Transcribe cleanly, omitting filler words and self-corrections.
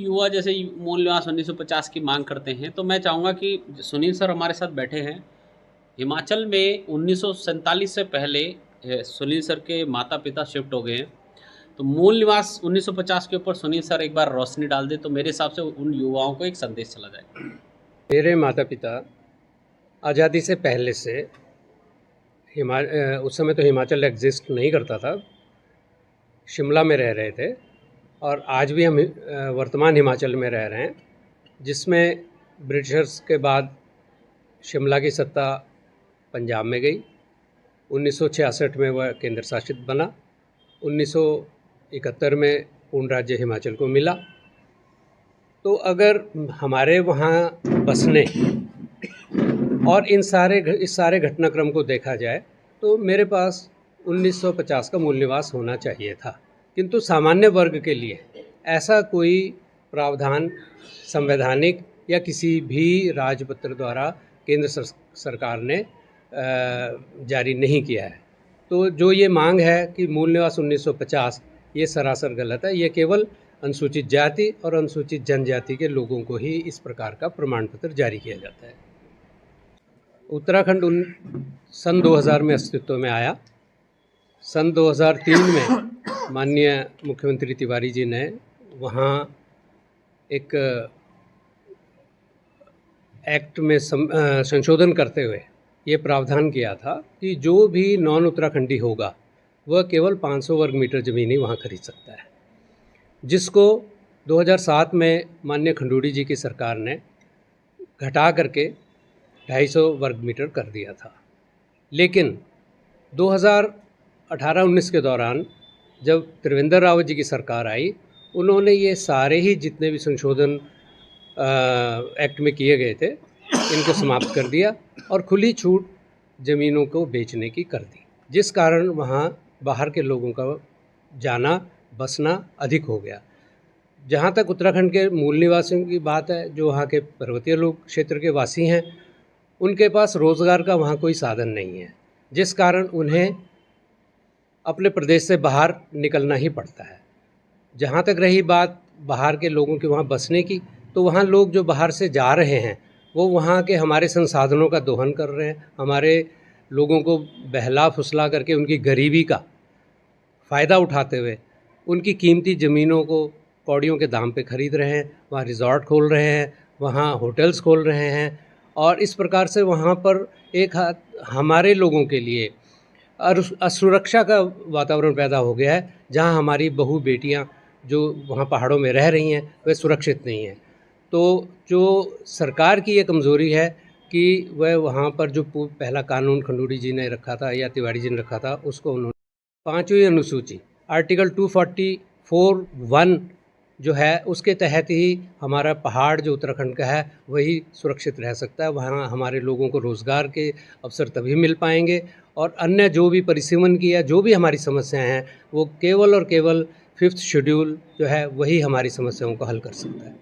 युवा जैसे मूल निवास 1950 की मांग करते हैं, तो मैं चाहूँगा कि सुनील सर हमारे साथ बैठे हैं। हिमाचल में 1947 से पहले सुनील सर के माता पिता शिफ्ट हो गए हैं। तो मूल निवास 1950 के ऊपर सुनील सर एक बार रोशनी डाल दे तो मेरे हिसाब से उन युवाओं को एक संदेश चला जाए। मेरे माता पिता आज़ादी से पहले से उस समय तो हिमाचल एग्जिस्ट नहीं करता था, शिमला में रह रहे थे। और आज भी हम वर्तमान हिमाचल में रह रहे हैं, जिसमें ब्रिटिशर्स के बाद शिमला की सत्ता पंजाब में गई। 1966 में वह केंद्र शासित बना। 1971 में पूर्ण राज्य हिमाचल को मिला। तो अगर हमारे वहाँ बसने और इस सारे घटनाक्रम को देखा जाए तो मेरे पास 1950 का मूल निवास होना चाहिए था, किंतु सामान्य वर्ग के लिए ऐसा कोई प्रावधान संवैधानिक या किसी भी राजपत्र द्वारा केंद्र सरकार ने जारी नहीं किया है। तो जो ये मांग है कि मूल निवास 1950, ये सरासर गलत है। ये केवल अनुसूचित जाति और अनुसूचित जनजाति के लोगों को ही इस प्रकार का प्रमाण पत्र जारी किया जाता है। उत्तराखंड सन 2000 में अस्तित्व में आया। सन 2003 में माननीय मुख्यमंत्री तिवारी जी ने वहाँ एक एक्ट में संशोधन करते हुए ये प्रावधान किया था कि जो भी नॉन उत्तराखंडी होगा वह केवल 500 वर्ग मीटर ज़मीन ही वहाँ खरीद सकता है, जिसको 2007 में माननीय खंडूड़ी जी की सरकार ने घटा करके 250 वर्ग मीटर कर दिया था। लेकिन 2018-19 के दौरान जब त्रिवेंद्र रावत जी की सरकार आई, उन्होंने ये सारे ही जितने भी संशोधन एक्ट में किए गए थे इनको समाप्त कर दिया और खुली छूट ज़मीनों को बेचने की कर दी, जिस कारण वहाँ बाहर के लोगों का जाना बसना अधिक हो गया। जहाँ तक उत्तराखंड के मूल निवासियों की बात है, जो वहाँ के पर्वतीय लोग क्षेत्र के वासी हैं, उनके पास रोज़गार का वहाँ कोई साधन नहीं है, जिस कारण उन्हें अपने प्रदेश से बाहर निकलना ही पड़ता है। जहाँ तक रही बात बाहर के लोगों के वहाँ बसने की, तो वहाँ लोग जो बाहर से जा रहे हैं वो वहाँ के हमारे संसाधनों का दोहन कर रहे हैं, हमारे लोगों को बहला फुसला करके उनकी गरीबी का फ़ायदा उठाते हुए उनकी कीमती ज़मीनों को कौड़ियों के दाम पे ख़रीद रहे हैं, वहाँ रिज़ॉर्ट खोल रहे हैं, वहाँ होटल्स खोल रहे हैं। और इस प्रकार से वहाँ पर एक हमारे लोगों के लिए असुरक्षा का वातावरण पैदा हो गया है, जहाँ हमारी बहू बेटियाँ जो वहाँ पहाड़ों में रह रही हैं वे सुरक्षित नहीं हैं। तो जो सरकार की ये कमज़ोरी है कि वह वहाँ पर जो पहला कानून खंडूड़ी जी ने रखा था या तिवारी जी ने रखा था, उसको उन्होंने 5वीं अनुसूची आर्टिकल 244(1) जो है उसके तहत ही हमारा पहाड़ जो उत्तराखंड का है वही सुरक्षित रह सकता है। वहाँ हमारे लोगों को रोज़गार के अवसर तभी मिल पाएंगे और अन्य जो भी परिसीमन की या जो भी हमारी समस्याएं हैं वो केवल और केवल 5th शेड्यूल जो है वही हमारी समस्याओं को हल कर सकता है।